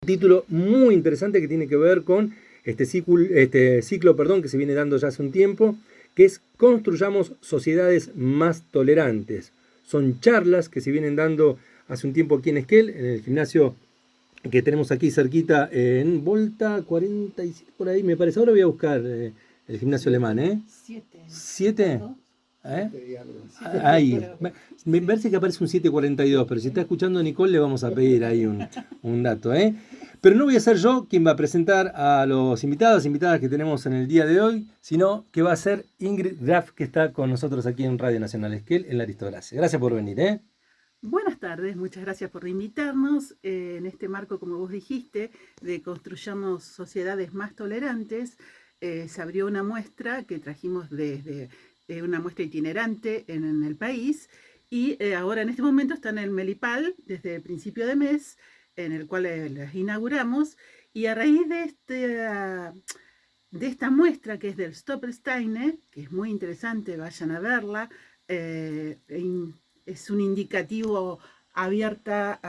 Título muy interesante que tiene que ver con este ciclo, que se viene dando ya hace un tiempo, que es Construyamos sociedades más tolerantes. Son charlas que se vienen dando hace un tiempo aquí en Esquel, en el gimnasio que tenemos aquí cerquita, en Volta 47, por ahí me parece. Ahora voy a buscar el gimnasio alemán, ¿eh? ¿7? ¿Eh? Ahí. Me parece que aparece un 742, pero si está escuchando Nicole le vamos a pedir ahí un dato, ¿eh? Pero no voy a ser yo quien va a presentar a los invitadas que tenemos en el día de hoy, sino que va a ser Ingrid Graf, que está con nosotros aquí en Radio Nacional Esquel, en la Aristocracia. Gracias por venir, ¿eh? Buenas tardes, muchas gracias por invitarnos. En este marco, como vos dijiste, de Construyamos Sociedades Más Tolerantes, se abrió una muestra que trajimos desde una muestra itinerante en el país y ahora en este momento está en el Melipal desde el principio de mes, en el cual las inauguramos, y a raíz de esta muestra que es del Stoppelsteine, que es muy interesante, vayan a verla, es un indicativo abierta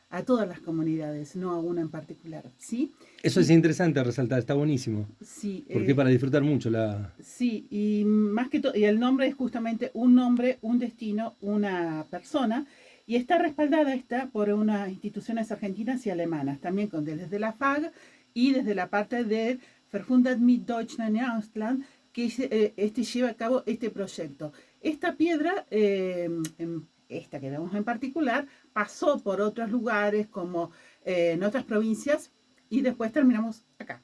a todas las comunidades, no a una en particular, ¿sí? Eso es interesante resaltar, está buenísimo. Sí. Porque para disfrutar mucho la... Sí, y más que todo, y el nombre es justamente un nombre, un destino, una persona, y está respaldada por unas instituciones argentinas y alemanas, también desde la FAG y desde la parte de Verbundet mit Deutschland in Ausland, que lleva a cabo este proyecto. Esta piedra, esta que vemos en particular, pasó por otros lugares como en otras provincias y después terminamos acá.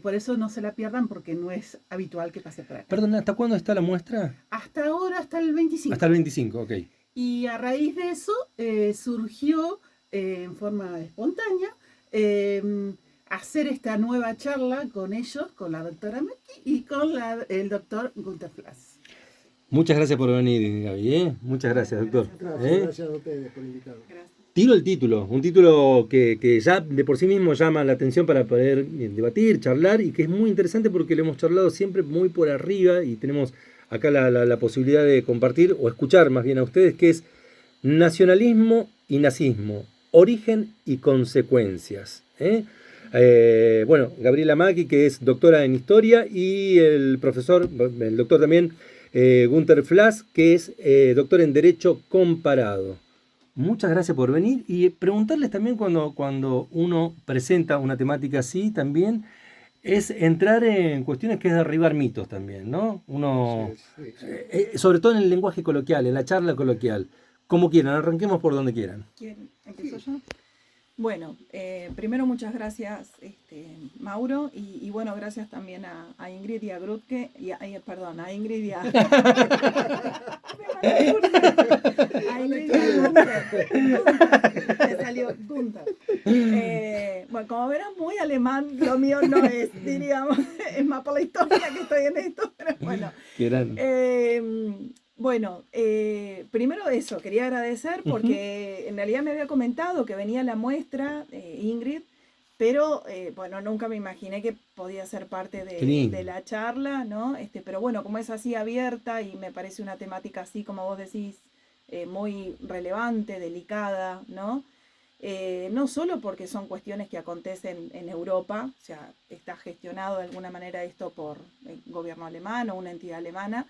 Por eso no se la pierdan porque no es habitual que pase por acá. Perdón, ¿hasta cuándo está la muestra? Hasta ahora, hasta el 25. Hasta el 25, ok. Y a raíz de eso surgió en forma espontánea hacer esta nueva charla con ellos, con la doctora Meki y con el doctor Gunther Flass. Muchas gracias por venir, Gaby, ¿eh? Muchas gracias, doctor. Gracias a ustedes por invitarme. Tiro el título, un título que ya de por sí mismo llama la atención para poder debatir, charlar, y que es muy interesante porque lo hemos charlado siempre muy por arriba y tenemos acá la posibilidad de compartir o escuchar más bien a ustedes, que es nacionalismo y nazismo, origen y consecuencias. Bueno, Gabriela Maki, que es doctora en historia, y el doctor también Gunther Flass, que es doctor en derecho comparado. Muchas gracias por venir y preguntarles también cuando uno presenta una temática así también es entrar en cuestiones que es derribar mitos también, ¿no? Uno, sí. Sobre todo en el lenguaje coloquial, en la charla coloquial. Como quieran, arranquemos por donde quieran. ¿Empiezo yo? Bueno, primero muchas gracias Mauro y bueno, gracias también a Ingrid y a Grutke, a Ingrid y a... a Ingrid y a Gunther. Me salió Gunther. Bueno, como verán, muy alemán, lo mío no es, diríamos, es más por la historia que estoy en esto, pero bueno. Bueno, primero eso, quería agradecer porque en realidad me había comentado que venía la muestra, Ingrid, pero bueno, nunca me imaginé que podía ser parte de la charla, ¿no? Pero bueno, como es así abierta y me parece una temática así, como vos decís, muy relevante, delicada, ¿no? No solo porque son cuestiones que acontecen en Europa, o sea, está gestionado de alguna manera esto por el gobierno alemán o una entidad alemana,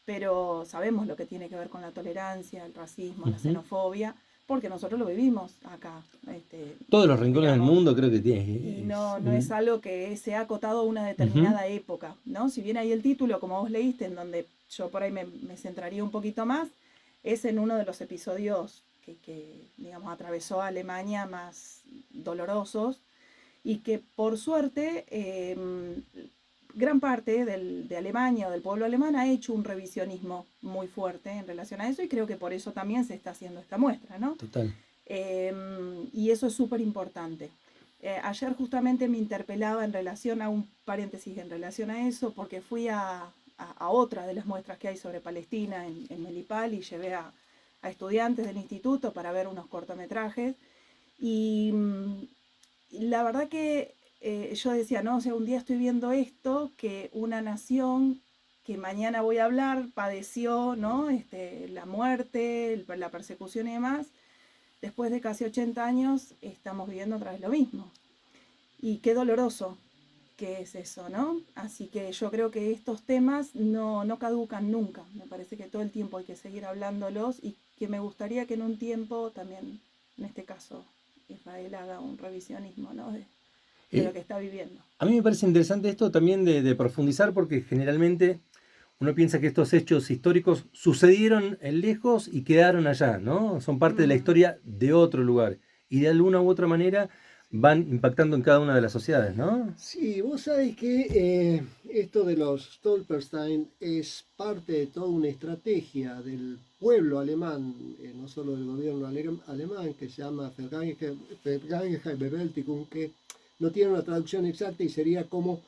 pero sabemos lo que tiene que ver con la tolerancia, el racismo, la xenofobia, porque nosotros lo vivimos acá. Todos los rincones del mundo creo que tiene. Y no es algo que se ha acotado a una determinada época, ¿no? Si bien ahí el título, como vos leíste, en donde yo por ahí me centraría un poquito más, es en uno de los episodios que digamos, atravesó a Alemania más dolorosos y que por suerte... gran parte de Alemania o del pueblo alemán ha hecho un revisionismo muy fuerte en relación a eso y creo que por eso también se está haciendo esta muestra, ¿no? Total. Y eso es súper importante. Ayer justamente me interpelaba en relación a un paréntesis en relación a eso porque fui a otra de las muestras que hay sobre Palestina en Melipal y llevé a estudiantes del instituto para ver unos cortometrajes y la verdad que yo decía, no, o sea, un día estoy viendo esto, que una nación que mañana voy a hablar padeció, ¿no? La muerte, la persecución y demás, después de casi 80 años estamos viviendo otra vez lo mismo. Y qué doloroso que es eso, ¿no? Así que yo creo que estos temas no caducan nunca. Me parece que todo el tiempo hay que seguir hablándolos y que me gustaría que en un tiempo también, en este caso, Israel haga un revisionismo, ¿no? de lo que está viviendo. A mí me parece interesante esto también de profundizar porque generalmente uno piensa que estos hechos históricos sucedieron en lejos y quedaron allá, ¿no? Son parte de la historia de otro lugar y de alguna u otra manera van impactando en cada una de las sociedades, ¿no? Sí, vos sabés que esto de los Stolperstein es parte de toda una estrategia del pueblo alemán, no solo del gobierno alemán, que se llama Vergangenheitsbewältigung, que no tiene una traducción exacta y sería como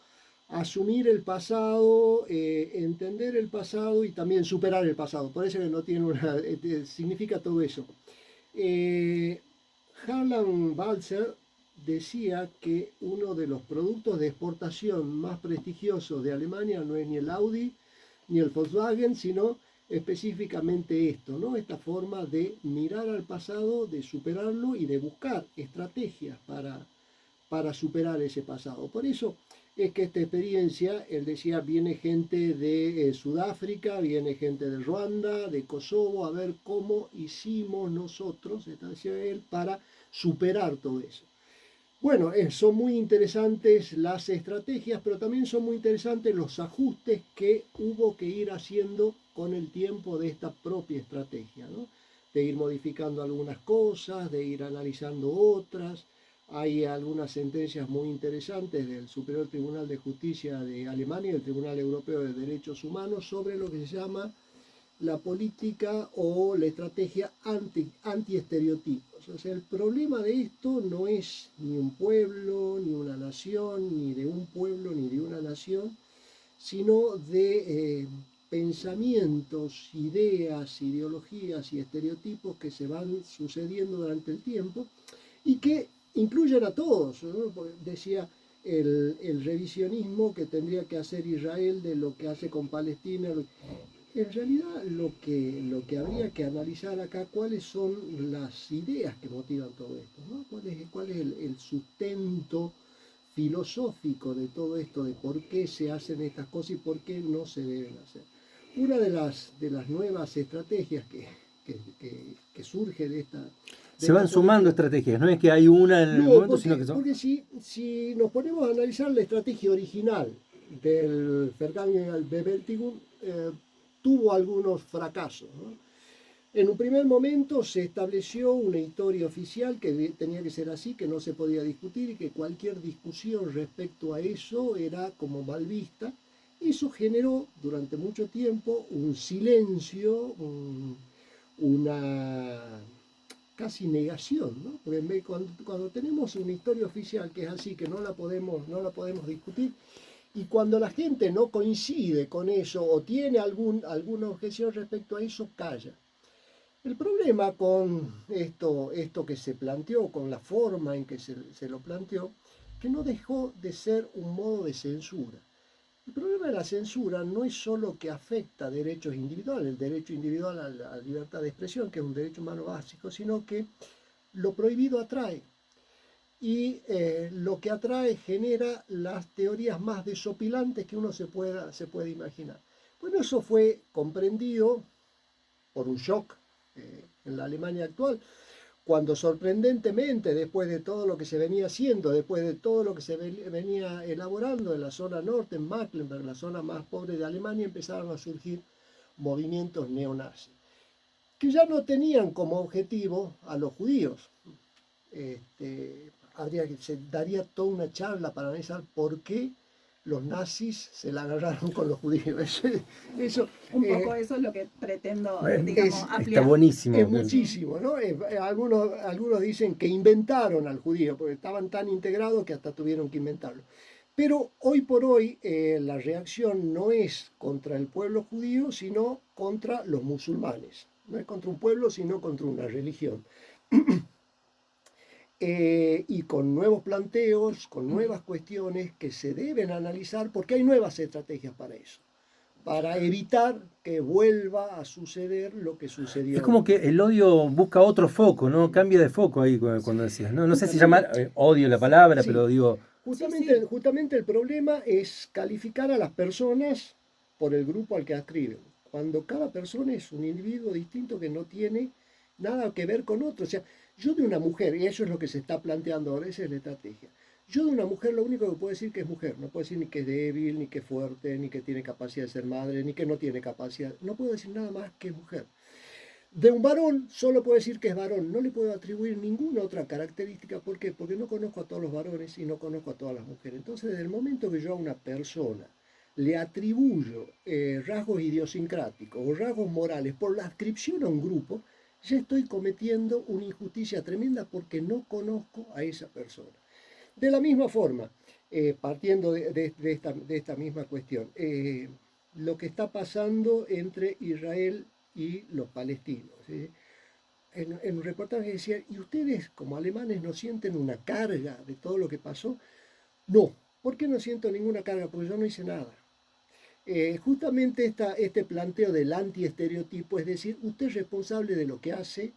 asumir el pasado, entender el pasado y también superar el pasado. Por eso que no tiene una... significa todo eso. Harlan Balzer decía que uno de los productos de exportación más prestigiosos de Alemania no es ni el Audi ni el Volkswagen, sino específicamente esto, ¿no? Esta forma de mirar al pasado, de superarlo y de buscar estrategias para superar ese pasado. Por eso es que esta experiencia, él decía, viene gente de Sudáfrica, viene gente de Ruanda, de Kosovo, a ver cómo hicimos nosotros, decía él, para superar todo eso. Bueno, son muy interesantes las estrategias, pero también son muy interesantes los ajustes que hubo que ir haciendo con el tiempo de esta propia estrategia, ¿no? De ir modificando algunas cosas, de ir analizando otras. Hay algunas sentencias muy interesantes del Superior Tribunal de Justicia de Alemania y el Tribunal Europeo de Derechos Humanos sobre lo que se llama la política o la estrategia anti-estereotipos. O sea, el problema de esto no es ni un pueblo, ni una nación, ni de un pueblo, ni de una nación, sino de pensamientos, ideas, ideologías y estereotipos que se van sucediendo durante el tiempo y que incluyen a todos, ¿no? Decía el revisionismo que tendría que hacer Israel de lo que hace con Palestina. En realidad lo que habría que analizar acá, cuáles son las ideas que motivan todo esto, ¿no? ¿Cuál es el sustento filosófico de todo esto, de por qué se hacen estas cosas y por qué no se deben hacer? Una de las nuevas estrategias que surge de esta... Se van sumando estrategias, no es que hay una en el momento, sino que son... Porque si nos ponemos a analizar la estrategia original del Vergangenheitsbewältigung, tuvo algunos fracasos, ¿no? En un primer momento se estableció una historia oficial que tenía que ser así, que no se podía discutir y que cualquier discusión respecto a eso era como mal vista. Eso generó durante mucho tiempo un silencio, una casi negación, ¿no? Porque cuando tenemos una historia oficial que es así, que no la podemos discutir, y cuando la gente no coincide con eso o tiene alguna objeción respecto a eso, calla. El problema con esto que se planteó, con la forma en que se lo planteó, que no dejó de ser un modo de censura. El problema de la censura no es solo que afecta derechos individuales, el derecho individual a la libertad de expresión, que es un derecho humano básico, sino que lo prohibido atrae. Y lo que atrae genera las teorías más desopilantes que uno se puede imaginar. Bueno, eso fue comprendido por un shock en la Alemania actual, cuando sorprendentemente, después de todo lo que se venía haciendo, después de todo lo que se venía elaborando en la zona norte, en Mecklenburg, la zona más pobre de Alemania, empezaron a surgir movimientos neonazis, que ya no tenían como objetivo a los judíos. Se daría toda una charla para analizar por qué los nazis se la agarraron con los judíos. Un poco eso es lo que pretendo, digamos, ampliar. Está buenísimo. Es muchísimo, ¿no? Algunos dicen que inventaron al judío, porque estaban tan integrados que hasta tuvieron que inventarlo. Pero hoy por hoy la reacción no es contra el pueblo judío, sino contra los musulmanes. No es contra un pueblo, sino contra una religión. Y con nuevos planteos, con nuevas cuestiones que se deben analizar, porque hay nuevas estrategias para eso. para evitar que vuelva a suceder lo que sucedió. Es como que el odio busca otro foco, ¿no? Cambia de foco ahí cuando decías, ¿no? No sé si llamar odio la palabra, Sí. pero digo... Justamente el problema es calificar a las personas por el grupo al que adscriben, cuando cada persona es un individuo distinto que no tiene nada que ver con otro. O sea, yo de una mujer, y eso es lo que se está planteando ahora, esa es la estrategia. Yo de una mujer lo único que puedo decir que es mujer, no puedo decir ni que es débil, ni que es fuerte, ni que tiene capacidad de ser madre, ni que no tiene capacidad, no puedo decir nada más que es mujer. De un varón solo puedo decir que es varón, no le puedo atribuir ninguna otra característica. ¿Por qué? Porque no conozco a todos los varones y no conozco a todas las mujeres. Entonces, desde el momento que yo a una persona le atribuyo rasgos idiosincráticos o rasgos morales por la adscripción a un grupo, ya estoy cometiendo una injusticia tremenda porque no conozco a esa persona. De la misma forma, partiendo de esta misma cuestión, lo que está pasando entre Israel y los palestinos. ¿Sí? En un reportaje decía, ¿y ustedes como alemanes no sienten una carga de todo lo que pasó? No, ¿por qué no siento ninguna carga? Porque yo no hice nada. Justamente este planteo del antiestereotipo, es decir, usted es responsable de lo que hace,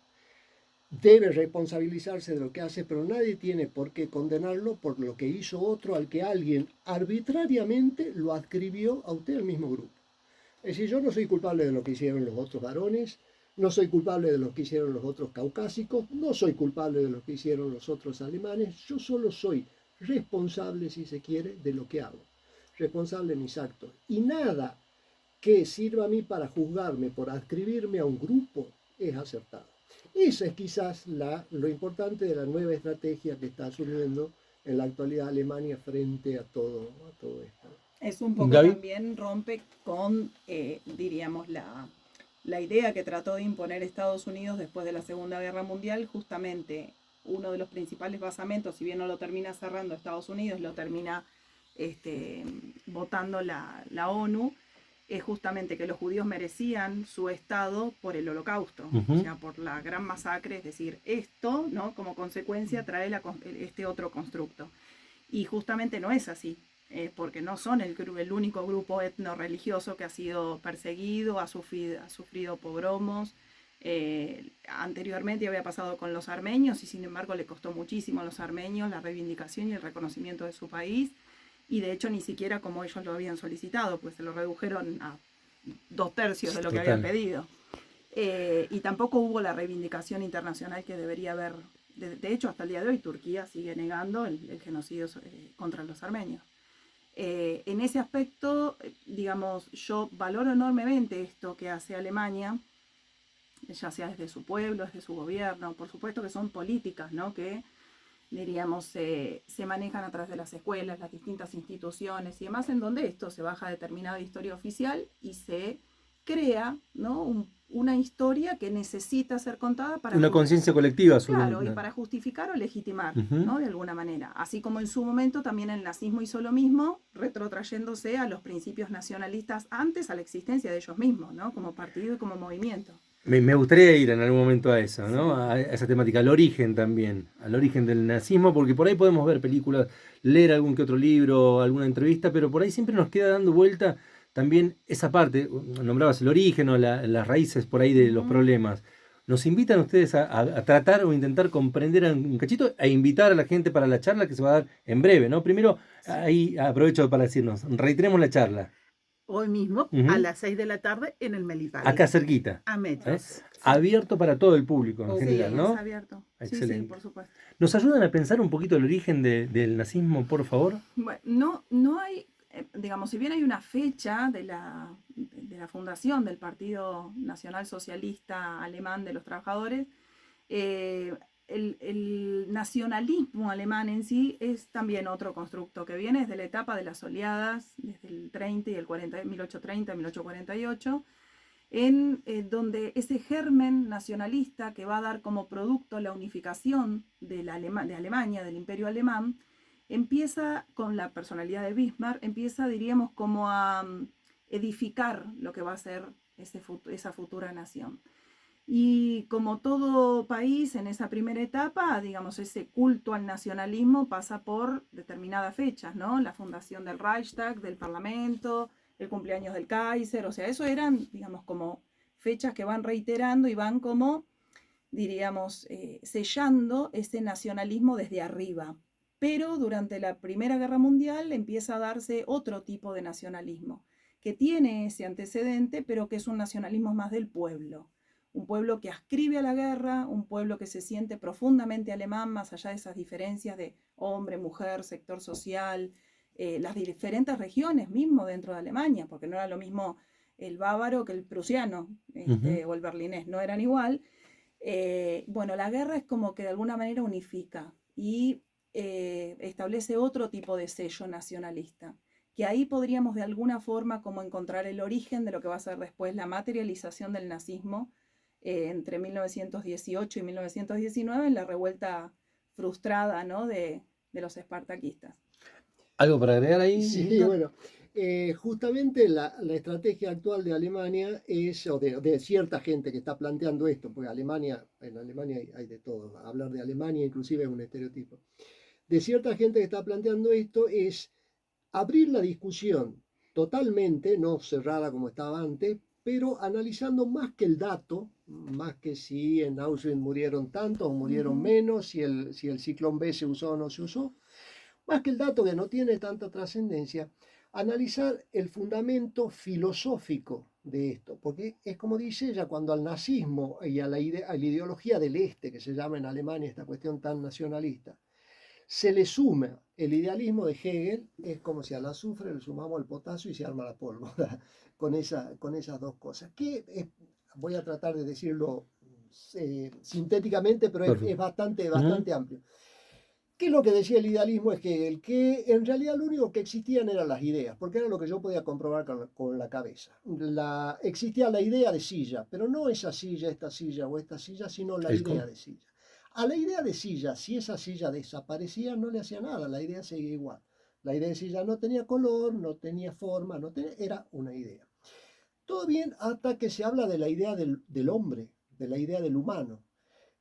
debe responsabilizarse de lo que hace, pero nadie tiene por qué condenarlo por lo que hizo otro al que alguien arbitrariamente lo adscribió a usted al mismo grupo. Es decir, yo no soy culpable de lo que hicieron los otros varones, no soy culpable de lo que hicieron los otros caucásicos, no soy culpable de lo que hicieron los otros alemanes, yo solo soy responsable, si se quiere, de lo que hago, responsable de mis actos. Y nada que sirva a mí para juzgarme por adscribirme a un grupo es acertado. Eso es quizás lo importante de la nueva estrategia que está asumiendo en la actualidad Alemania frente a todo esto. Es un poco Gaby. también rompe con, diríamos, la idea que trató de imponer Estados Unidos después de la Segunda Guerra Mundial. Justamente uno de los principales basamentos, si bien no lo termina cerrando Estados Unidos, lo termina votando la ONU, es justamente que los judíos merecían su estado por el Holocausto, o sea, por la gran masacre. Es decir, esto, ¿no?, como consecuencia trae este otro constructo. Y justamente no es así. Porque no son el único grupo etno-religioso que ha sido perseguido, ha sufrido pogromos. Anteriormente había pasado con los armenios y sin embargo le costó muchísimo a los armenios la reivindicación y el reconocimiento de su país, y de hecho ni siquiera como ellos lo habían solicitado, pues se lo redujeron a 2/3 de lo que habían pedido. Y tampoco hubo la reivindicación internacional que debería haber. De hecho, hasta el día de hoy Turquía sigue negando el genocidio contra los armenios. En ese aspecto, digamos, yo valoro enormemente esto que hace Alemania, ya sea desde su pueblo, desde su gobierno. Por supuesto que son políticas, ¿no?, que, diríamos, se manejan a través de las escuelas, las distintas instituciones y demás, en donde esto se baja determinada historia oficial y se crea, ¿no?, una historia que necesita ser contada para... Una conciencia colectiva. Claro, y para justificar o legitimar, ¿no?, de alguna manera. Así como en su momento también el nazismo hizo lo mismo, retrotrayéndose a los principios nacionalistas antes, a la existencia de ellos mismos, ¿no?, como partido y como movimiento. Me gustaría ir en algún momento a eso, ¿no? Sí. A esa temática, al origen también, al origen del nazismo, porque por ahí podemos ver películas, leer algún que otro libro, alguna entrevista, pero por ahí siempre nos queda dando vuelta también esa parte. Nombrabas el origen o las raíces por ahí de los problemas. Nos invitan ustedes a tratar o intentar comprender un cachito, e invitar a la gente para la charla que se va a dar en breve, ¿no? Primero, ahí aprovecho para decirnos, reiteremos la charla. Hoy mismo, a las 6 de la tarde, en el Melipal. Acá cerquita. A metros. Sí. Abierto para todo el público en general, ¿no? Es abierto. Excelente. Sí, por supuesto. ¿Nos ayudan a pensar un poquito el origen del nazismo, por favor? Bueno, no hay, digamos, si bien hay una fecha de la fundación del Partido Nacional Socialista Alemán de los Trabajadores, el nacionalismo alemán en sí es también otro constructo que viene desde la etapa de las oleadas, desde el 30 y el 40, 1830, 1848, donde ese germen nacionalista que va a dar como producto la unificación de Alemania, del Imperio Alemán, empieza con la personalidad de Bismarck, empieza, diríamos, como a edificar lo que va a ser esa futura nación. Y como todo país en esa primera etapa, digamos, ese culto al nacionalismo pasa por determinadas fechas, ¿no? La fundación del Reichstag, del Parlamento, el cumpleaños del Kaiser, o sea, eso eran, digamos, como fechas que van reiterando y van como, diríamos, sellando ese nacionalismo desde arriba. Pero durante la Primera Guerra Mundial empieza a darse otro tipo de nacionalismo, que tiene ese antecedente, pero que es un nacionalismo más del pueblo. Un pueblo que ascribe a la guerra, un pueblo que se siente profundamente alemán, más allá de esas diferencias de hombre, mujer, sector social, las diferentes regiones mismo dentro de Alemania, porque no era lo mismo el bávaro que el prusiano, o el berlinés, no eran igual. Bueno, la guerra es como que de alguna manera unifica y establece otro tipo de sello nacionalista, que ahí podríamos de alguna forma como encontrar el origen de lo que va a ser después la materialización del nazismo entre 1918 y 1919 en la revuelta frustrada, ¿no?, de los espartaquistas. ¿Algo para agregar ahí? Sí, bueno, justamente la estrategia actual de Alemania es, o de cierta gente que está planteando esto, porque en Alemania hay de todo, hablar de Alemania inclusive es un estereotipo, de cierta gente que está planteando esto es abrir la discusión totalmente, no cerrada como estaba antes, pero analizando más que el dato, más que si en Auschwitz murieron tantos o murieron menos, si el ciclón B se usó o no se usó, más que el dato que no tiene tanta trascendencia, analizar el fundamento filosófico de esto, porque es como dice ella, cuando al nazismo y a la ideología del este, que se llama en Alemania esta cuestión tan nacionalista, se le suma el idealismo de Hegel, es como si al azufre le sumamos el potasio y se arma la pólvora con esas dos cosas. Voy a tratar de decirlo sintéticamente, pero es bastante amplio. ¿Qué es lo que decía el idealismo? Es que en realidad lo único que existían eran las ideas, porque era lo que yo podía comprobar con la cabeza. Existía la idea de silla, pero no esa silla, esta silla o esta silla, sino la idea de silla. A la idea de silla, si esa silla desaparecía, no le hacía nada, la idea seguía igual. La idea de silla no tenía color, no tenía forma, era una idea. Todo bien hasta que se habla de la idea del hombre, de la idea del humano.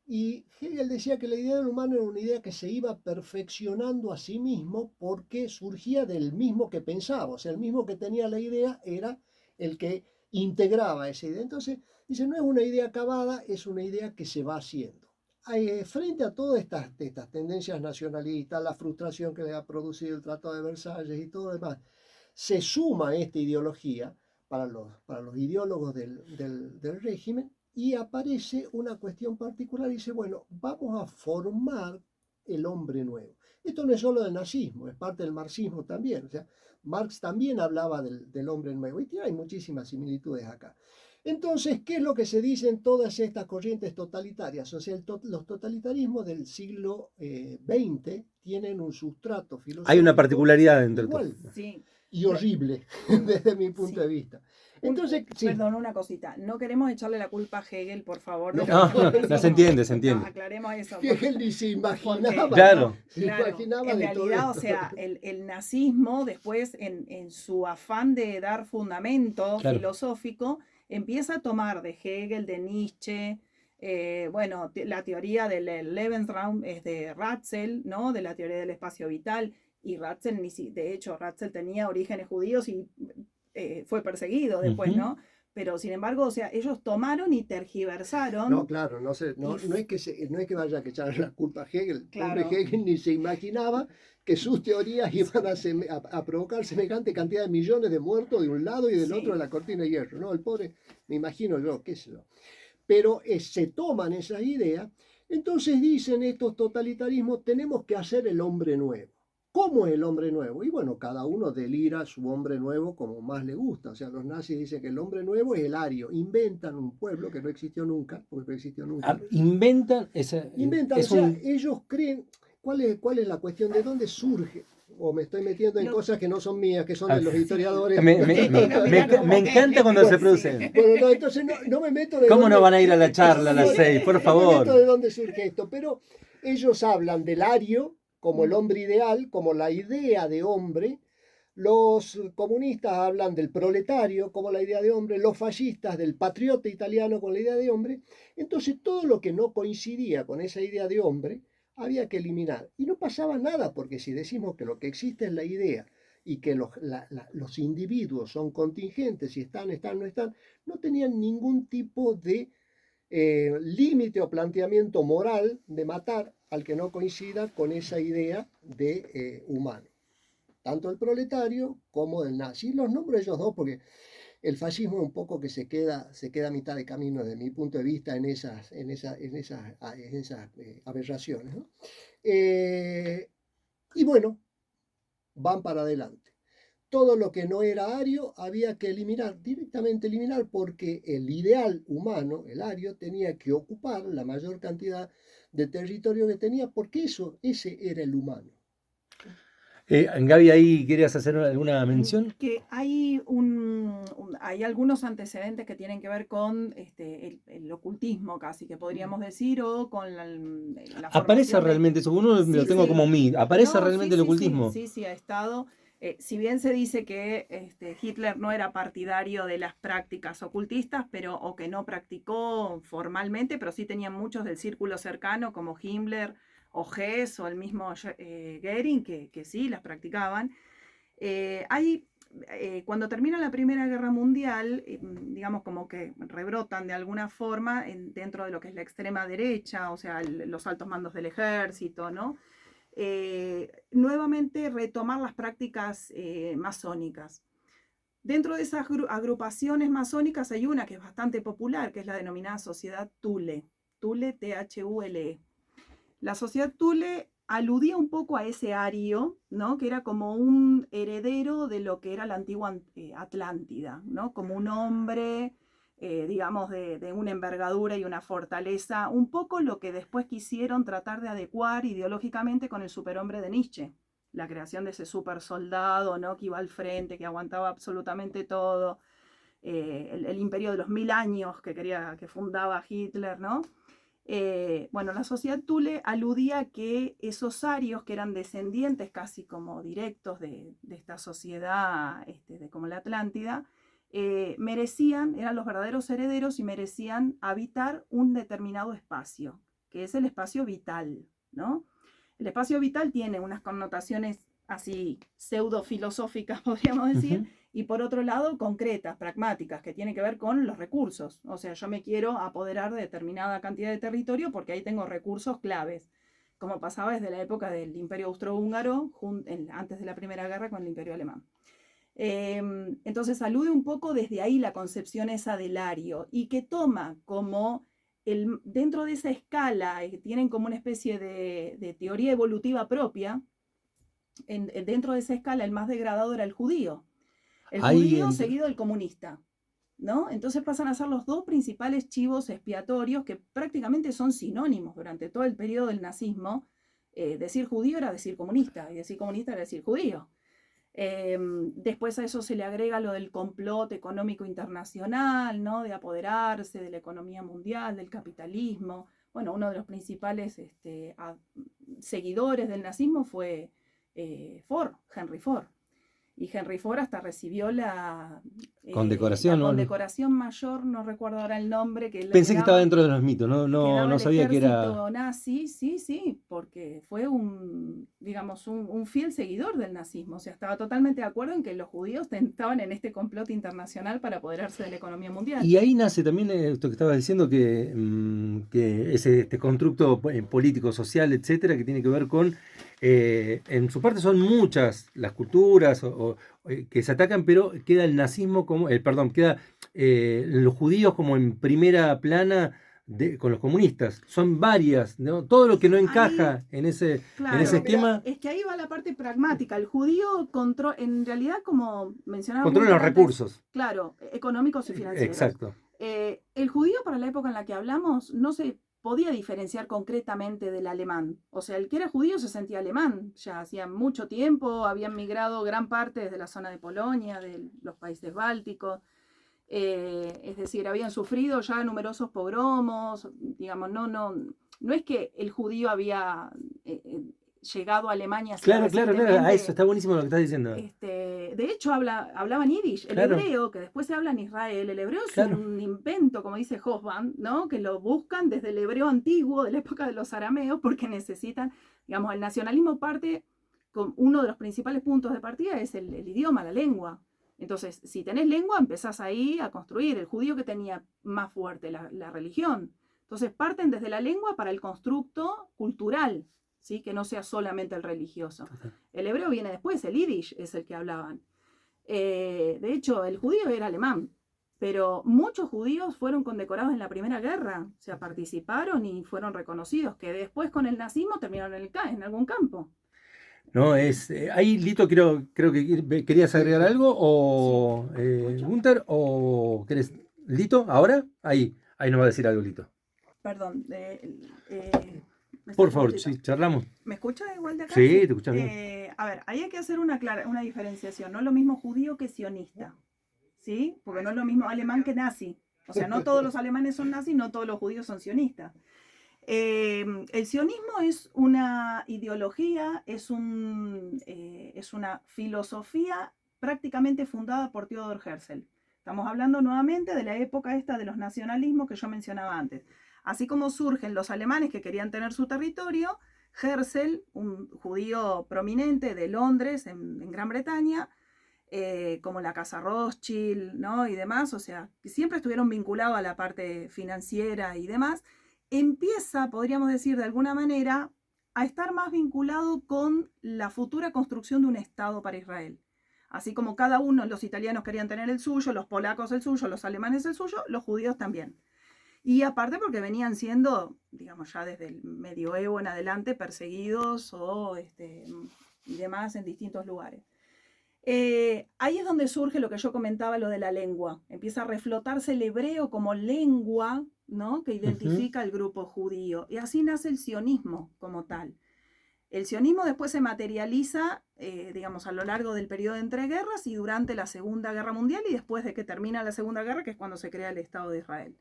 Y Hegel decía que la idea del humano era una idea que se iba perfeccionando a sí mismo porque surgía del mismo que pensaba, o sea, el mismo que tenía la idea era el que integraba esa idea. Entonces, dice, no es una idea acabada, es una idea que se va haciendo. Frente a todas estas tendencias nacionalistas, la frustración que le ha producido el Tratado de Versalles y todo lo demás, se suma esta ideología para los ideólogos del régimen y aparece una cuestión particular y dice, bueno, vamos a formar el hombre nuevo. Esto no es solo del nazismo, es parte del marxismo también. O sea, Marx también hablaba del hombre nuevo y hay muchísimas similitudes acá. Entonces, ¿qué es lo que se dice en todas estas corrientes totalitarias? O sea, los totalitarismos del siglo XX tienen un sustrato filosófico. Hay una particularidad entre igual sí. Y horrible desde mi punto de vista. Entonces, Perdón, una cosita. No queremos echarle la culpa a Hegel, por favor. No, se entiende. No, aclaremos eso. Hegel ni se imaginaba. Claro. Se imaginaba en de realidad, todo o sea, el nazismo, después, en su afán de dar fundamento filosófico, empieza a tomar de Hegel, de Nietzsche, bueno, la teoría del Lebensraum es de Ratzel, ¿no? De la teoría del espacio vital. Y Ratzel, de hecho, Ratzel tenía orígenes judíos y fue perseguido después, ¿no? Pero sin embargo, o sea, ellos tomaron y tergiversaron. No, claro, no es que vaya a echar la culpa a Hegel. Claro. Hegel ni se imaginaba que sus teorías iban a provocar semejante cantidad de millones de muertos de un lado y del otro de la cortina de hierro, ¿no? El pobre, me imagino yo, qué sé yo. Pero se toman esas ideas, entonces dicen estos totalitarismos, tenemos que hacer el hombre nuevo. ¿Cómo es el hombre nuevo? Y bueno, cada uno delira su hombre nuevo como más le gusta. O sea, los nazis dicen que el hombre nuevo es el ario. Inventan un pueblo que no existió nunca, porque no existió nunca. Inventan, ellos creen, ¿cuál es la cuestión? ¿De dónde surge? O me estoy metiendo en cosas que no son mías, que son de los historiadores. Me encanta cuando se producen. Bueno, no, entonces no me meto de ¿Cómo no van a ir a la charla a las 6? Por favor. No me meto de dónde surge esto, pero ellos hablan del ario como el hombre ideal, como la idea de hombre. Los comunistas hablan del proletario como la idea de hombre, los fascistas del patriota italiano con la idea de hombre. Entonces todo lo que no coincidía con esa idea de hombre había que eliminar. Y no pasaba nada, porque si decimos que lo que existe es la idea y que los individuos son contingentes, si están, no están, no tenían ningún tipo de límite o planteamiento moral de matar al que no coincida con esa idea de humano. Tanto el proletario como el nazi. Los nombro ellos dos porque el fascismo es un poco que se queda a mitad de camino desde mi punto de vista en esas aberraciones, ¿no? Y bueno, van para adelante. Todo lo que no era ario había que directamente eliminar, porque el ideal humano, el ario, tenía que ocupar la mayor cantidad de territorio que tenía, porque ese era el humano. Gaby, ¿ahí querías hacer alguna mención? Que hay hay algunos antecedentes que tienen que ver con el ocultismo, casi que podríamos decir, o con la ¿Aparece realmente eso? Uno Sí, lo tengo como mí. ¿Aparece No, realmente el ocultismo? Sí, ha estado. Si bien se dice que Hitler no era partidario de las prácticas ocultistas, o que no practicó formalmente, pero sí tenía muchos del círculo cercano, como Himmler o Hess o el mismo Goering, que sí las practicaban. Cuando termina la Primera Guerra Mundial, digamos como que rebrotan de alguna forma dentro de lo que es la extrema derecha, o sea, los altos mandos del ejército, ¿no? Nuevamente retomar las prácticas masónicas. Dentro de esas agrupaciones masónicas hay una que es bastante popular, que es la denominada Sociedad Thule, Thule. La Sociedad Thule aludía un poco a ese ario, ¿no? Que era como un heredero de lo que era la antigua Atlántida, ¿no? Como un hombre, digamos, de una envergadura y una fortaleza, un poco lo que después quisieron tratar de adecuar ideológicamente con el superhombre de Nietzsche, la creación de ese super soldado, ¿no? Que iba al frente, que aguantaba absolutamente todo, el imperio de los 1000 años que fundaba Hitler, ¿no? Bueno, la Sociedad Thule aludía a que esos arios, que eran descendientes casi como directos de esta sociedad como la Atlántida, eran los verdaderos herederos y merecían habitar un determinado espacio, que es el espacio vital, ¿no? El espacio vital tiene unas connotaciones así pseudo-filosóficas, podríamos decir, y por otro lado concretas, pragmáticas, que tienen que ver con los recursos. O sea, yo me quiero apoderar de determinada cantidad de territorio porque ahí tengo recursos claves, como pasaba desde la época del Imperio Austrohúngaro, antes de la Primera Guerra con el Imperio Alemán. Entonces alude un poco desde ahí la concepción esa del ario, y que toma como dentro de esa escala, tienen como una especie de teoría evolutiva propia. Dentro de esa escala el más degradado era el judío. El judío seguido del comunista, ¿no? Entonces pasan a ser los dos principales chivos expiatorios, que prácticamente son sinónimos durante todo el periodo del nazismo. Decir judío era decir comunista, y decir comunista era decir judío. Después a eso se le agrega lo del complot económico internacional, ¿no? De apoderarse de la economía mundial, del capitalismo. Bueno, uno de los principales seguidores del nazismo fue Henry Ford. Y Henry Ford hasta recibió la condecoración mayor, no recuerdo ahora el nombre. Pensé que estaba dentro de los mitos, no sabía que era nazi, sí, porque fue un fiel seguidor del nazismo. O sea, estaba totalmente de acuerdo en que los judíos estaban en este complot internacional para apoderarse de la economía mundial. Y ahí nace también esto que estabas diciendo, que es este constructo político, social, etcétera, que tiene que ver con en su parte son muchas las culturas que se atacan, pero queda el nazismo queda los judíos como en primera plana con los comunistas. Son varias, ¿no? Todo lo que no encaja en ese esquema. Es que ahí va la parte pragmática. El judío en realidad, como mencionaba, controla los recursos. Claro, económicos y financieros. Exacto. El judío, para la época en la que hablamos, no se podía diferenciar concretamente del alemán. O sea, el que era judío se sentía alemán. Ya hacía mucho tiempo, habían migrado gran parte desde la zona de Polonia, de los países bálticos. Es decir, habían sufrido ya numerosos pogromos. Digamos, no es que el judío había llegado a Alemania. Claro, a eso está buenísimo lo que estás diciendo. De hecho, hablaban yiddish. El hebreo, que después se habla en Israel, el hebreo es un invento, como dice Hobsbawm, ¿no? Que lo buscan desde el hebreo antiguo, de la época de los arameos, porque necesitan, digamos, el nacionalismo parte uno de los principales puntos de partida es el idioma, la lengua. Entonces, si tenés lengua, empezás ahí a construir. El judío que tenía más fuerte la religión. Entonces, parten desde la lengua para el constructo cultural, ¿sí? Que no sea solamente el religioso. El hebreo viene después, el yiddish es el que hablaban. De hecho, el judío era alemán, pero muchos judíos fueron condecorados en la Primera Guerra, o sea, participaron y fueron reconocidos, que después con el nazismo terminaron en algún campo. No, ahí, Lito, creo que querías agregar algo, o Gunther, o ¿querés? Lito, ¿ahora? Ahí nos va a decir algo, Lito. Perdón. Por favor, sí, charlamos. ¿Me escuchas igual de acá? Sí, te escuchas bien. A ver, ahí hay que hacer una diferenciación. No es lo mismo judío que sionista, ¿sí? Porque no es lo mismo alemán que nazi. O sea, no todos los alemanes son nazis, no todos los judíos son sionistas. El sionismo es una ideología, es una filosofía prácticamente fundada por Theodor Herzl. Estamos hablando nuevamente de la época esta de los nacionalismos que yo mencionaba antes. Así como surgen los alemanes que querían tener su territorio, Herzl, un judío prominente de Londres, en Gran Bretaña, como la Casa Rothschild, ¿no? Y demás, o sea, que siempre estuvieron vinculados a la parte financiera y demás, empieza, podríamos decir de alguna manera, a estar más vinculado con la futura construcción de un Estado para Israel. Así como cada uno, los italianos querían tener el suyo, los polacos el suyo, los alemanes el suyo, los judíos también. Y aparte porque venían siendo, digamos, ya desde el medioevo en adelante, perseguidos y demás en distintos lugares. Ahí es donde surge lo que yo comentaba, lo de la lengua. Empieza a reflotarse el hebreo como lengua, ¿no? Que identifica al grupo judío. Y así nace el sionismo como tal. El sionismo después se materializa, digamos, a lo largo del periodo de entreguerras y durante la Segunda Guerra Mundial y después de que termina la Segunda Guerra, que es cuando se crea el Estado de Israel.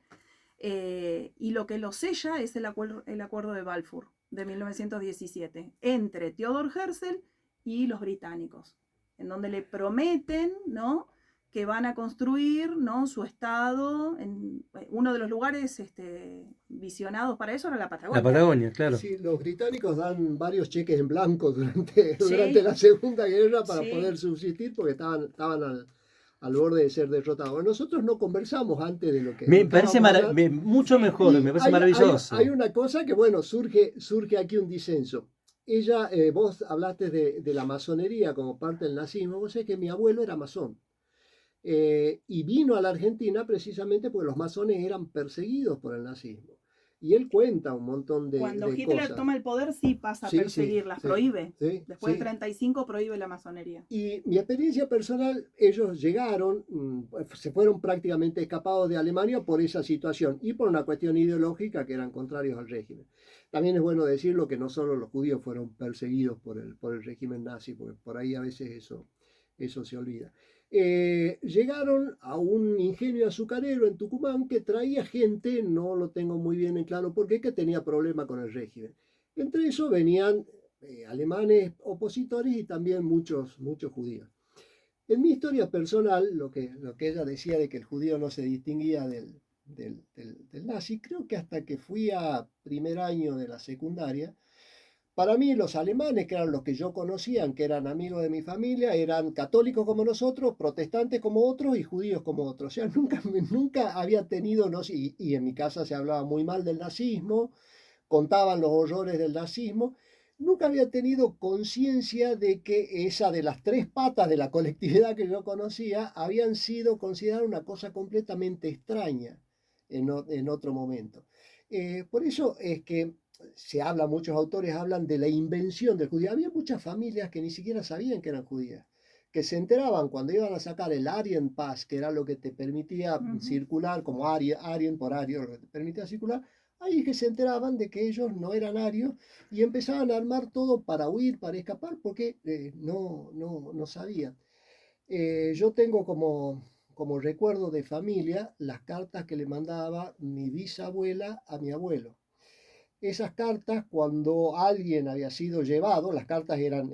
Y lo que lo sella es el acuerdo de Balfour de 1917 entre Theodor Herzl y los británicos, en donde le prometen, ¿no?, que van a construir, ¿no?, su estado. En uno de los lugares visionados para eso era la Patagonia. La Patagonia, claro. Sí, los británicos dan varios cheques en blanco durante la Segunda Guerra para poder subsistir, porque estaban al borde de ser derrotados. Nosotros no conversamos antes de lo que... Me parece mucho mejor, me parece maravilloso. Hay una cosa que, bueno, surge aquí un disenso. Vos hablaste de la masonería como parte del nazismo. Vos sabés que mi abuelo era masón. Y vino a la Argentina precisamente porque los masones eran perseguidos por el nazismo. Y él cuenta un montón de Cuando cosas. Hitler toma el poder, sí pasa a perseguirlas, prohíbe. Después del 35 prohíbe la masonería. Y mi experiencia personal, ellos llegaron, se fueron prácticamente escapados de Alemania por esa situación y por una cuestión ideológica que eran contrarios al régimen. También es bueno decirlo que no solo los judíos fueron perseguidos por el régimen nazi, porque por ahí a veces eso se olvida. Llegaron a un ingenio azucarero en Tucumán que traía gente, no lo tengo muy bien en claro por qué, que tenía problema con el régimen. Entre eso venían alemanes opositores y también muchos judíos. En mi historia personal, lo que ella decía de que el judío no se distinguía del nazi, creo que hasta que fui a primer año de la secundaria, para mí los alemanes, que eran los que yo conocía, que eran amigos de mi familia, eran católicos como nosotros, protestantes como otros y judíos como otros. O sea, nunca había tenido, y en mi casa se hablaba muy mal del nazismo, contaban los horrores del nazismo. Nunca había tenido conciencia de que esa de las tres patas de la colectividad que yo conocía habían sido consideradas una cosa completamente extraña en otro momento. Por eso es que muchos autores hablan de la invención del judío. Había muchas familias que ni siquiera sabían que eran judías, que se enteraban cuando iban a sacar el Arien Pass, que era lo que te permitía circular, como Arien por ario, lo que te permitía circular. Ahí es que se enteraban de que ellos no eran arios y empezaban a armar todo para huir, para escapar, porque no sabían. Yo tengo como recuerdo de familia las cartas que le mandaba mi bisabuela a mi abuelo. Esas cartas, cuando alguien había sido llevado, las cartas eran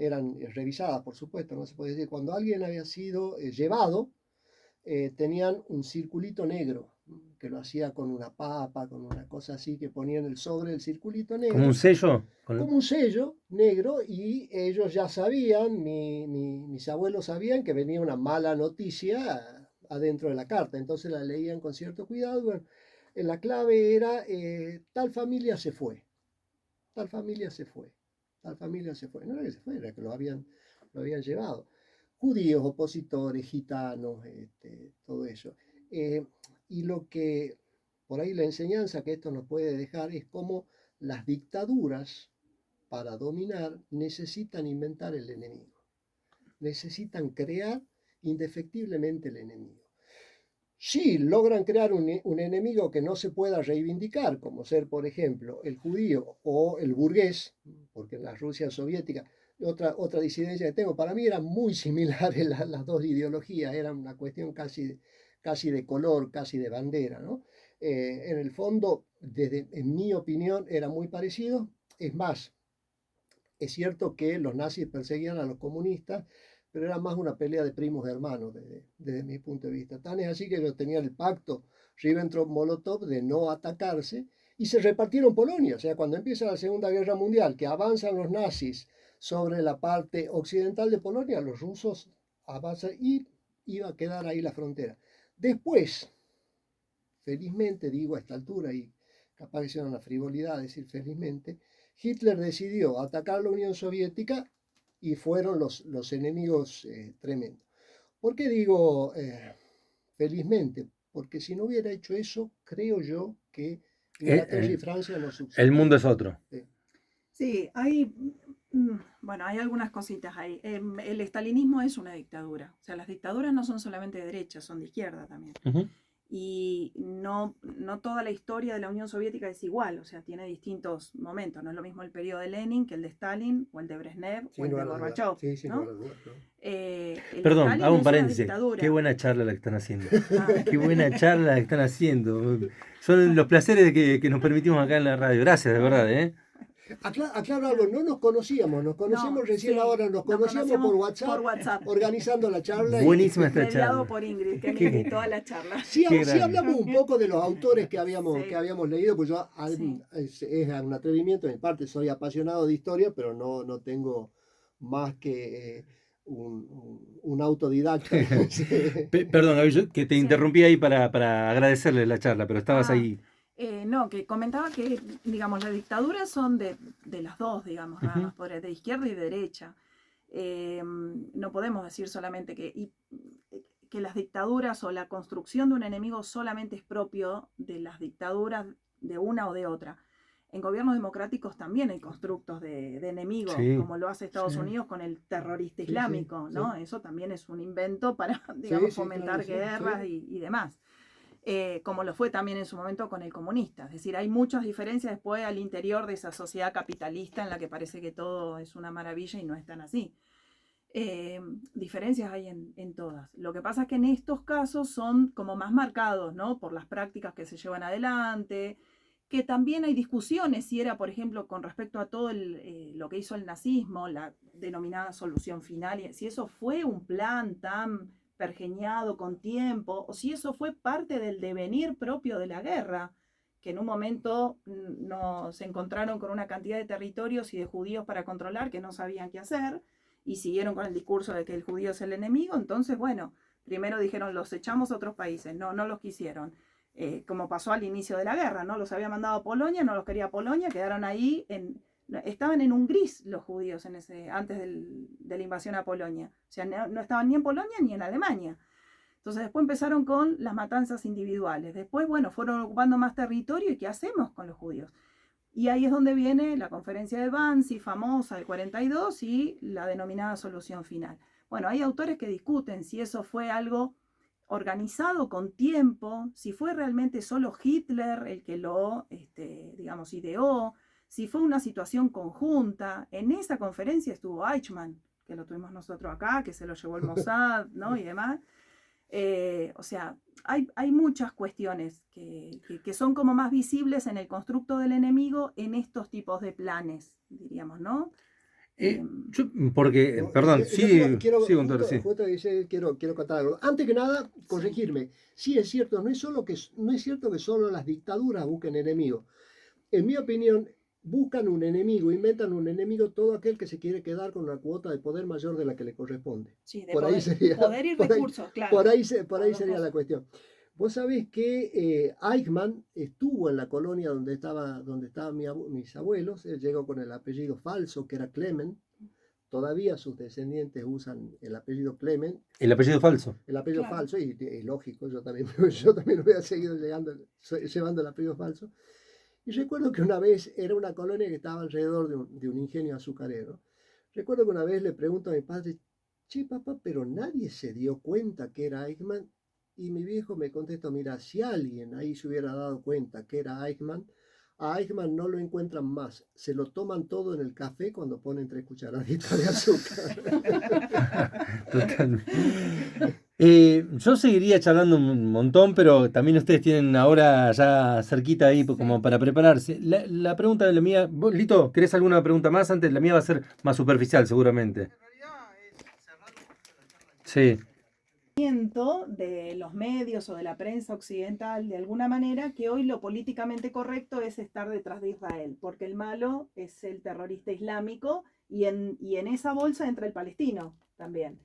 revisadas, por supuesto, no se puede decir, cuando alguien había sido llevado, tenían un circulito negro que lo hacía con una papa, con una cosa así, que ponían el sobre, el circulito negro. ¿Como un sello? Como un sello negro, y ellos ya sabían, mis abuelos sabían que venía una mala noticia adentro de la carta, entonces la leían con cierto cuidado. Bueno, la clave era, tal familia se fue, tal familia se fue, tal familia se fue. No era que se fue, era que lo habían llevado. Judíos, opositores, gitanos, todo eso. Y lo que, por ahí la enseñanza que esto nos puede dejar es cómo las dictaduras, para dominar, necesitan inventar el enemigo. Necesitan crear indefectiblemente el enemigo. Si logran crear un enemigo que no se pueda reivindicar, como ser, por ejemplo, el judío o el burgués, porque en la Rusia soviética, otra disidencia que tengo, para mí eran muy similares las dos ideologías, era una cuestión casi de color, casi de bandera, ¿no? En el fondo, en mi opinión, era muy parecido. Es más, es cierto que los nazis perseguían a los comunistas, pero era más una pelea de primos hermanos desde mi punto de vista. Tan es así que ellos tenían el pacto Ribbentrop-Molotov de no atacarse y se repartieron Polonia. O sea, cuando empieza la Segunda Guerra Mundial, que avanzan los nazis sobre la parte occidental de Polonia, los rusos avanzan y iba a quedar ahí la frontera. Después, felizmente, digo a esta altura, y capaz que sea una frivolidad decir felizmente, Hitler decidió atacar la Unión Soviética y fueron los enemigos tremendos. ¿Por qué digo felizmente? Porque si no hubiera hecho eso, creo yo que Inglaterra y Francia no sucedieron. El mundo es otro. Sí, bueno, hay algunas cositas ahí. El estalinismo es una dictadura. O sea, las dictaduras no son solamente de derecha, son de izquierda también. Uh-huh. Y no toda la historia de la Unión Soviética es igual, o sea, tiene distintos momentos. No es lo mismo el periodo de Lenin que el de Stalin, o el de Brezhnev, o el de Gorbachev. Sí, ¿no? Perdón, Stalin hago un es paréntesis. Qué buena charla la que están haciendo. Qué buena charla la que están haciendo. Son los placeres que nos permitimos acá en la radio. Gracias, de verdad, ¿eh? Aclaro algo, no nos conocíamos recién sí, ahora, nos conocíamos por WhatsApp, organizando la charla. Buenísima esta charla. Mediado por Ingrid, que me invitó a la charla. Sí, hablamos un poco de los autores que habíamos leído, pues yo es un atrevimiento, en parte soy apasionado de historia, pero no tengo más que un autodidacta. Perdón, Gaby, que te interrumpí ahí para agradecerle la charla, pero estabas ahí. No, que comentaba que, digamos, las dictaduras son de las dos, digamos, nada más, de izquierda y de derecha. No podemos decir solamente que las dictaduras o la construcción de un enemigo solamente es propio de las dictaduras de una o de otra. En gobiernos democráticos también hay constructos de enemigos, como lo hace Estados Unidos con el terrorista islámico, ¿no? Eso también es un invento para, digamos, fomentar guerras y demás. Como lo fue también en su momento con el comunista. Es decir, hay muchas diferencias después al interior de esa sociedad capitalista en la que parece que todo es una maravilla y no es tan así. Diferencias hay en todas. Lo que pasa es que en estos casos son como más marcados, ¿no? Por las prácticas que se llevan adelante, que también hay discusiones si era, por ejemplo, con respecto a todo lo que hizo el nazismo, la denominada solución final, si eso fue un plan tan pergeñado con tiempo, o si eso fue parte del devenir propio de la guerra, que en un momento se encontraron con una cantidad de territorios y de judíos para controlar que no sabían qué hacer, y siguieron con el discurso de que el judío es el enemigo. Entonces, bueno, primero dijeron, los echamos a otros países, no los quisieron. Como pasó al inicio de la guerra, ¿no? Los había mandado a Polonia, no los quería Polonia, quedaron ahí estaban en un gris los judíos antes de la invasión a Polonia. O sea, no estaban ni en Polonia ni en Alemania. Entonces después empezaron con las matanzas individuales. Después, bueno, fueron ocupando más territorio. ¿Y qué hacemos con los judíos? Y ahí es donde viene la conferencia de Wannsee, famosa del 42, y la denominada solución final. Bueno, hay autores que discuten si eso fue algo organizado con tiempo, si fue realmente solo Hitler el que lo, digamos, ideó, si fue una situación conjunta. En esa conferencia estuvo Eichmann, que lo tuvimos nosotros acá, que se lo llevó el Mossad, ¿no? Y demás. O sea, hay muchas cuestiones que son como más visibles en el constructo del enemigo en estos tipos de planes, diríamos, ¿no? Porque, No, perdón, yo sí, quiero, sí, doctor, sí. quiero contar algo. Antes que nada, corregirme. Sí es cierto, no es cierto que solo las dictaduras busquen enemigos. En mi opinión, buscan un enemigo, inventan un enemigo todo aquel que se quiere quedar con una cuota de poder mayor de la que le corresponde. Sí, de Por ahí poder, sería, poder y por ahí, recursos, claro. por ahí Las dos sería la cosas. cuestión. Vos sabés que Eichmann estuvo en la colonia donde estaban mis abuelos. Él llegó con el apellido falso, que era Clement. Todavía sus descendientes usan el apellido Clement. El apellido falso. El apellido Claro. falso, y lógico, yo también hubiera seguido llevando el apellido falso. Y recuerdo que una vez era una colonia que estaba alrededor de un ingenio azucarero. Recuerdo que una vez le pregunto a mi padre, che papá, pero nadie se dio cuenta que era Eichmann. Y mi viejo me contestó, mira, si alguien ahí se hubiera dado cuenta que era Eichmann, a Eichmann no lo encuentran más. Se lo toman todo en el café cuando ponen 3 cucharaditas de azúcar. Totalmente. Yo seguiría charlando un montón, pero también ustedes tienen ahora ya cerquita ahí como para prepararse. La pregunta de la mía, vos, Lito, ¿querés alguna pregunta más antes? La mía va a ser más superficial, seguramente. Sí, De los medios o de la prensa occidental, de alguna manera, que hoy lo políticamente correcto es estar detrás de Israel, porque el malo es el terrorista islámico y en esa bolsa entra el palestino también.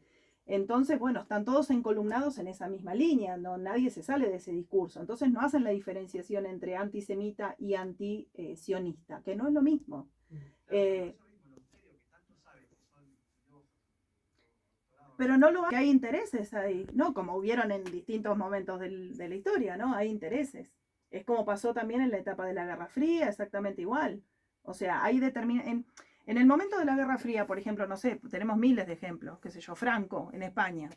Entonces, bueno, están todos encolumnados en esa misma línea, ¿no? Nadie se sale de ese discurso. Entonces no hacen la diferenciación entre antisemita y anti-sionista, que no es lo mismo. Pero no lo hay intereses ahí, ¿no? Como hubieron en distintos momentos de la historia, ¿no? Hay intereses. Es como pasó también en la etapa de la Guerra Fría, exactamente igual. O sea, hay en el momento de la Guerra Fría, por ejemplo, no sé, tenemos miles de ejemplos, qué sé yo, Franco en España.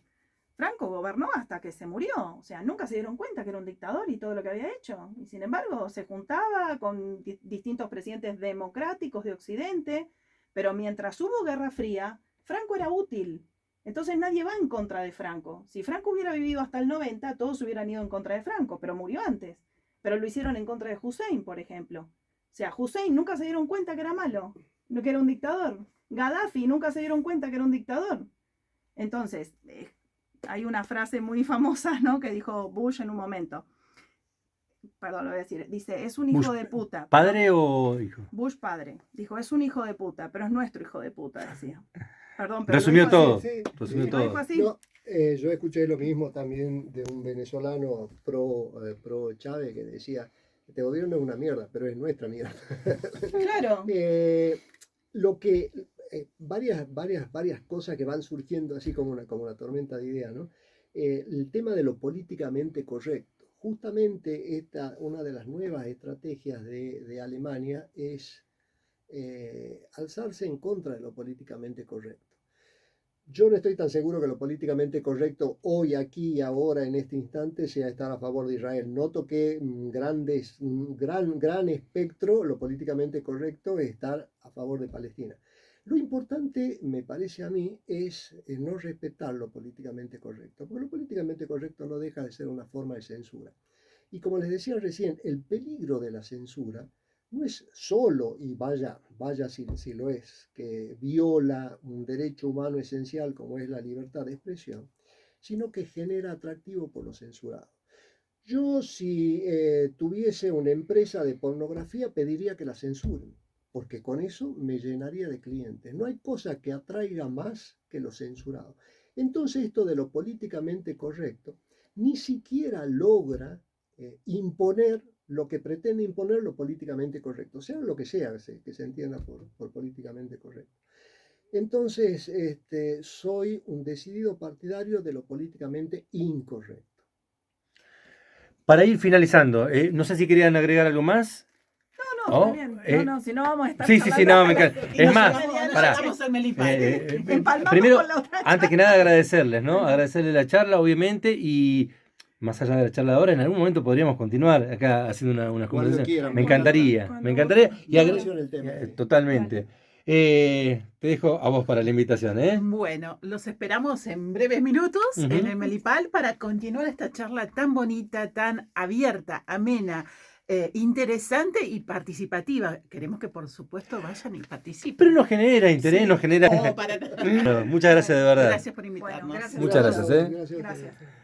Franco gobernó hasta que se murió, o sea, nunca se dieron cuenta que era un dictador y todo lo que había hecho. Y sin embargo, se juntaba con distintos presidentes democráticos de Occidente, pero mientras hubo Guerra Fría, Franco era útil. Entonces nadie va en contra de Franco. Si Franco hubiera vivido hasta el 90, todos hubieran ido en contra de Franco, pero murió antes. Pero lo hicieron en contra de Hussein, por ejemplo. O sea, Hussein nunca se dieron cuenta que era malo, que era un dictador. Gaddafi nunca se dieron cuenta que era un dictador. Entonces, hay una frase muy famosa, ¿no? Que dijo Bush en un momento. Perdón, lo voy a decir. Dice, es un hijo Bush, de puta. ¿padre o hijo? Bush padre. Dijo, es un hijo de puta, pero es nuestro hijo de puta, decía. Perdón, pero Resumió todo. Sí, Resumió sí. todo. ¿Dijo así? No, yo escuché lo mismo también de un venezolano pro Chávez que decía, este gobierno es una mierda, pero es nuestra mierda. Claro. Varias cosas que van surgiendo así como una tormenta de ideas, ¿no? El tema de lo políticamente correcto. Justamente una de las nuevas estrategias de Alemania es alzarse en contra de lo políticamente correcto. Yo no estoy tan seguro que lo políticamente correcto hoy, aquí y ahora, en este instante, sea estar a favor de Israel. Noto que gran espectro, lo políticamente correcto es estar a favor de Palestina. Lo importante, me parece a mí, es no respetar lo políticamente correcto, porque lo políticamente correcto no deja de ser una forma de censura. Y como les decía recién, el peligro de la censura no es solo, y vaya si lo es, que viola un derecho humano esencial como es la libertad de expresión, sino que genera atractivo por lo censurado. Yo si tuviese una empresa de pornografía pediría que la censuren, porque con eso me llenaría de clientes. No hay cosa que atraiga más que lo censurado. Entonces esto de lo políticamente correcto ni siquiera logra imponer lo que pretende imponer lo políticamente correcto, sea lo que sea que se entienda por políticamente correcto. Entonces, soy un decidido partidario de lo políticamente incorrecto. Para ir finalizando, no sé si querían agregar algo más. No, está bien. No, si no vamos a estar Sí, no, me encanta. Es más, pará. Primero, con la otra antes que nada agradecerles, ¿no? Agradecerles la charla, obviamente, y más allá de la charla de ahora, en algún momento podríamos continuar acá haciendo una conversación. Quieran, Me encantaría. Y totalmente. Te dejo a vos para la invitación, ¿eh? Bueno, los esperamos en breves minutos en el Melipal para continuar esta charla tan bonita, tan abierta, amena, interesante y participativa. Queremos que, por supuesto, vayan y participen. Pero nos genera interés, Sí. nos genera... No, para nada. Bueno, muchas gracias de verdad. Gracias por invitarnos. Bueno, gracias. Muchas gracias, ¿eh? Gracias a ustedes. Gracias.